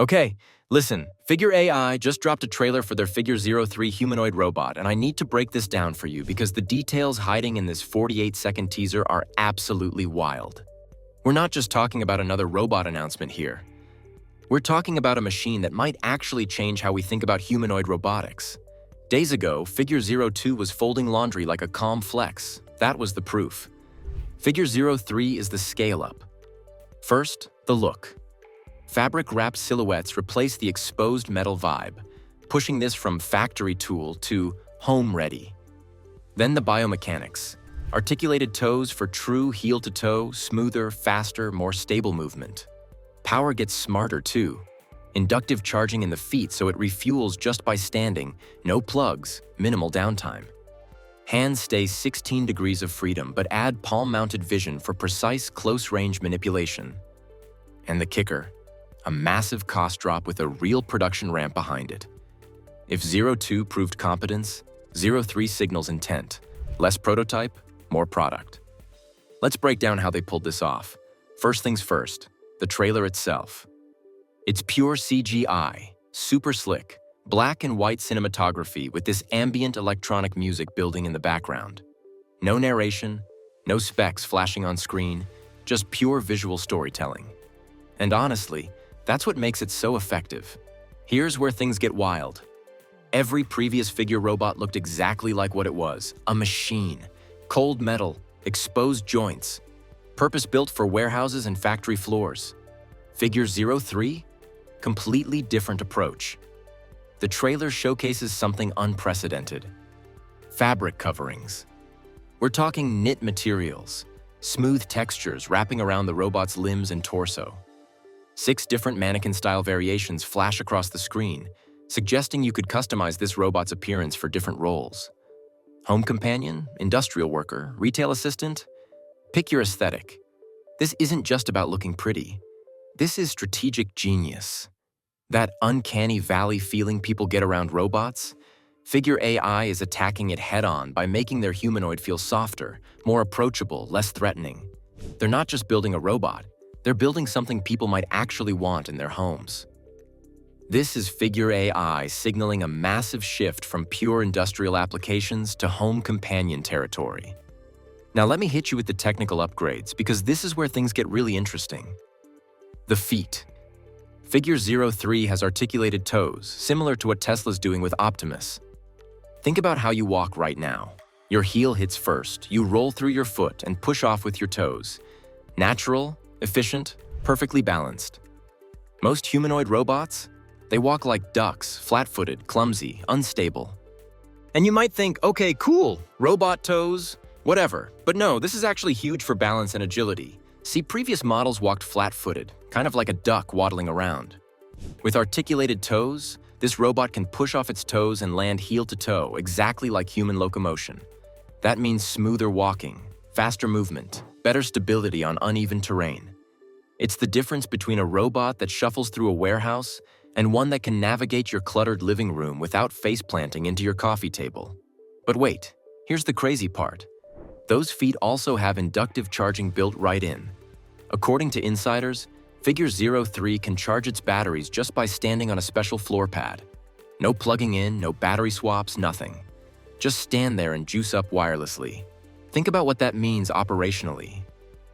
Okay, listen, Figure AI just dropped a trailer for their Figure 03 humanoid robot, and I need to break this down for you because the details hiding in this 48-second teaser are absolutely wild. We're not just talking about another robot announcement here. We're talking about a machine that might actually change how we think about humanoid robotics. Days ago, Figure 02 was folding laundry like a calm flex. That was the proof. Figure 03 is the scale-up. First, the look. Fabric-wrapped silhouettes replace the exposed metal vibe, pushing this from factory tool to home-ready. Then the biomechanics. Articulated toes for true heel-to-toe, smoother, faster, more stable movement. Power gets smarter too. Inductive charging in the feet so it refuels just by standing, no plugs, minimal downtime. Hands stay 16 degrees of freedom but add palm-mounted vision for precise close-range manipulation. And the kicker, a massive cost drop with a real production ramp behind it. If 02 proved competence, 03 signals intent. Less prototype, more product. Let's break down how they pulled this off. First things first, the trailer itself. It's pure CGI, super slick, black and white cinematography with this ambient electronic music building in the background. No narration, no specs flashing on screen, just pure visual storytelling. And honestly, that's what makes it so effective. Here's where things get wild. Every previous Figure robot looked exactly like what it was, a machine. Cold metal, exposed joints, purpose-built for warehouses and factory floors. Figure 03? Completely different approach. The trailer showcases something unprecedented. Fabric coverings. We're talking knit materials, smooth textures wrapping around the robot's limbs and torso. 6 different mannequin-style variations flash across the screen, suggesting you could customize this robot's appearance for different roles. Home companion, industrial worker, retail assistant? Pick your aesthetic. This isn't just about looking pretty. This is strategic genius. That uncanny valley feeling people get around robots? Figure AI is attacking it head-on by making their humanoid feel softer, more approachable, less threatening. They're not just building a robot. They're building something people might actually want in their homes. This is Figure AI signaling a massive shift from pure industrial applications to home companion territory. Now let me hit you with the technical upgrades because this is where things get really interesting. The feet. Figure 03 has articulated toes, similar to what Tesla's doing with Optimus. Think about how you walk right now. Your heel hits first, you roll through your foot and push off with your toes. Natural, efficient, perfectly balanced. Most humanoid robots? They walk like ducks, flat-footed, clumsy, unstable. And you might think, okay, cool, robot toes, whatever. But no, this is actually huge for balance and agility. See, previous models walked flat-footed, kind of like a duck waddling around. With articulated toes, this robot can push off its toes and land heel-to-toe, exactly like human locomotion. That means smoother walking, faster movement, better stability on uneven terrain. It's the difference between a robot that shuffles through a warehouse and one that can navigate your cluttered living room without face-planting into your coffee table. But wait, here's the crazy part. Those feet also have inductive charging built right in. According to insiders, Figure 03 can charge its batteries just by standing on a special floor pad. No plugging in, no battery swaps, nothing. Just stand there and juice up wirelessly. Think about what that means operationally.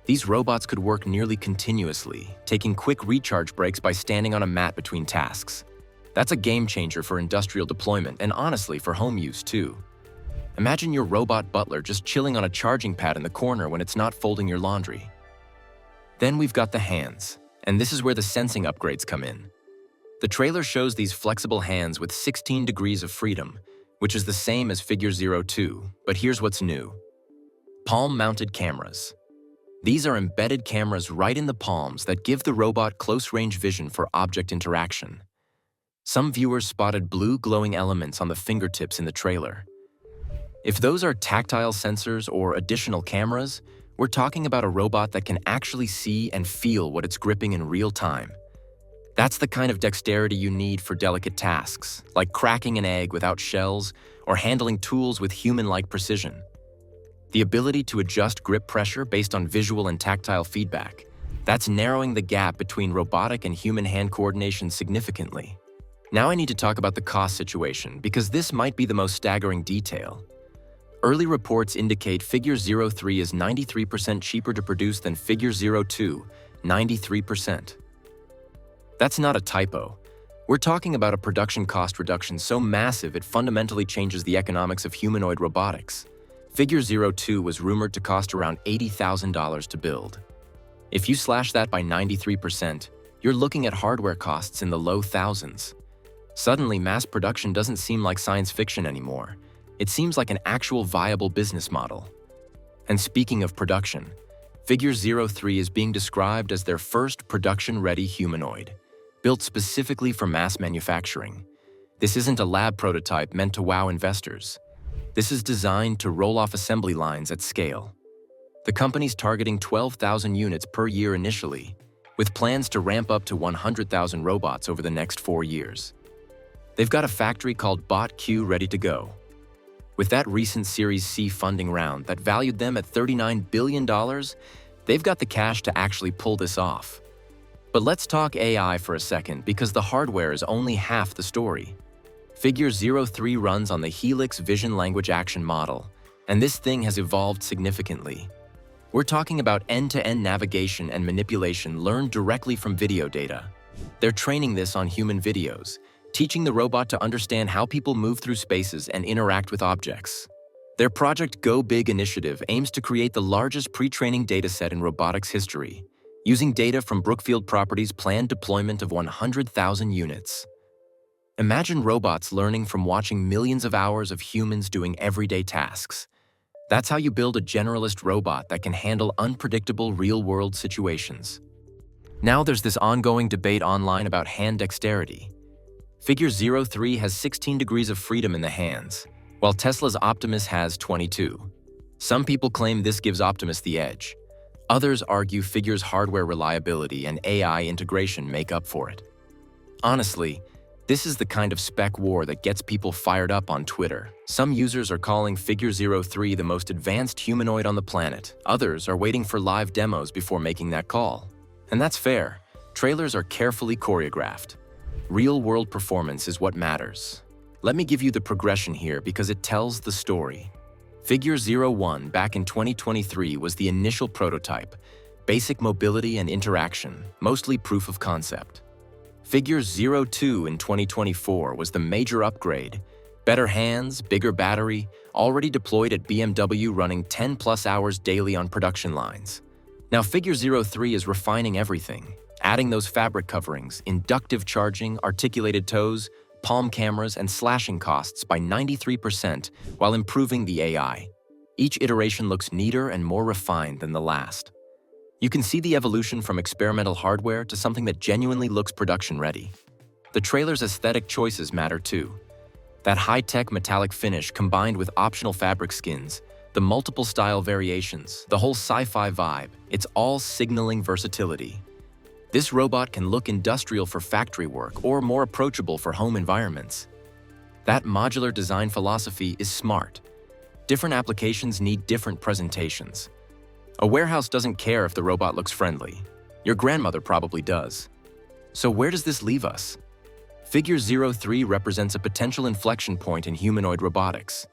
These robots could work nearly continuously, taking quick recharge breaks by standing on a mat between tasks. That's a game changer for industrial deployment and honestly for home use too. Imagine your robot butler just chilling on a charging pad in the corner when it's not folding your laundry. Then we've got the hands, and this is where the sensing upgrades come in. The trailer shows these flexible hands with 16 degrees of freedom, which is the same as Figure 02, but here's what's new. Palm-mounted cameras. These are embedded cameras right in the palms that give the robot close-range vision for object interaction. Some viewers spotted blue glowing elements on the fingertips in the trailer. If those are tactile sensors or additional cameras, we're talking about a robot that can actually see and feel what it's gripping in real time. That's the kind of dexterity you need for delicate tasks, like cracking an egg without shells or handling tools with human-like precision. The ability to adjust grip pressure based on visual and tactile feedback. That's narrowing the gap between robotic and human hand coordination significantly. Now I need to talk about the cost situation, because this might be the most staggering detail. Early reports indicate Figure 03 is 93% cheaper to produce than Figure 02, 93%. That's not a typo. We're talking about a production cost reduction so massive it fundamentally changes the economics of humanoid robotics. Figure 02 was rumored to cost around $80,000 to build. If you slash that by 93%, you're looking at hardware costs in the low thousands. Suddenly, mass production doesn't seem like science fiction anymore. It seems like an actual viable business model. And speaking of production, Figure 03 is being described as their first production-ready humanoid, built specifically for mass manufacturing. This isn't a lab prototype meant to wow investors. This is designed to roll off assembly lines at scale. The company's targeting 12,000 units per year initially, with plans to ramp up to 100,000 robots over the next 4 years. They've got a factory called BotQ ready to go. With that recent Series C funding round that valued them at $39 billion, they've got the cash to actually pull this off. But let's talk AI for a second, because the hardware is only half the story. Figure 03 runs on the Helix Vision Language Action model, and this thing has evolved significantly. We're talking about end-to-end navigation and manipulation learned directly from video data. They're training this on human videos, teaching the robot to understand how people move through spaces and interact with objects. Their Project Go Big initiative aims to create the largest pre-training dataset in robotics history, using data from Brookfield Properties' planned deployment of 100,000 units. Imagine robots learning from watching millions of hours of humans doing everyday tasks. That's how you build a generalist robot that can handle unpredictable real-world situations. Now there's this ongoing debate online about hand dexterity. Figure 03 has 16 degrees of freedom in the hands, while Tesla's Optimus has 22. Some people claim this gives Optimus the edge. Others argue Figure's hardware reliability and AI integration make up for it. Honestly, this is the kind of spec war that gets people fired up on Twitter. Some users are calling Figure 03 the most advanced humanoid on the planet. Others are waiting for live demos before making that call. And that's fair. Trailers are carefully choreographed. Real-world performance is what matters. Let me give you the progression here because it tells the story. Figure 01 back in 2023 was the initial prototype, basic mobility and interaction, mostly proof of concept. Figure 02 in 2024 was the major upgrade, better hands, bigger battery, already deployed at BMW running 10+ hours daily on production lines. Now Figure 03 is refining everything, adding those fabric coverings, inductive charging, articulated toes, palm cameras, and slashing costs by 93% while improving the AI. Each iteration looks neater and more refined than the last. You can see the evolution from experimental hardware to something that genuinely looks production-ready. The trailer's aesthetic choices matter too. That high-tech metallic finish combined with optional fabric skins, the multiple style variations, the whole sci-fi vibe, it's all signaling versatility. This robot can look industrial for factory work or more approachable for home environments. That modular design philosophy is smart. Different applications need different presentations. A warehouse doesn't care if the robot looks friendly. Your grandmother probably does. So where does this leave us? Figure 03 represents a potential inflection point in humanoid robotics.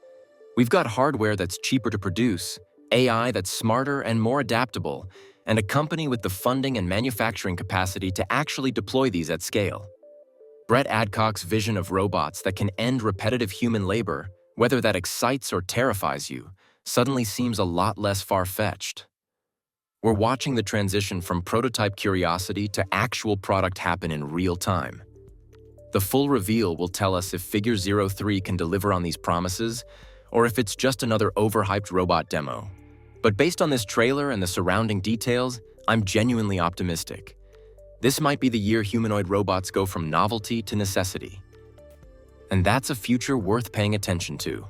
We've got hardware that's cheaper to produce, AI that's smarter and more adaptable, and a company with the funding and manufacturing capacity to actually deploy these at scale. Brett Adcock's vision of robots that can end repetitive human labor, whether that excites or terrifies you, suddenly seems a lot less far-fetched. We're watching the transition from prototype curiosity to actual product happen in real time. The full reveal will tell us if Figure 03 can deliver on these promises, or if it's just another overhyped robot demo. But based on this trailer and the surrounding details, I'm genuinely optimistic. This might be the year humanoid robots go from novelty to necessity. And that's a future worth paying attention to.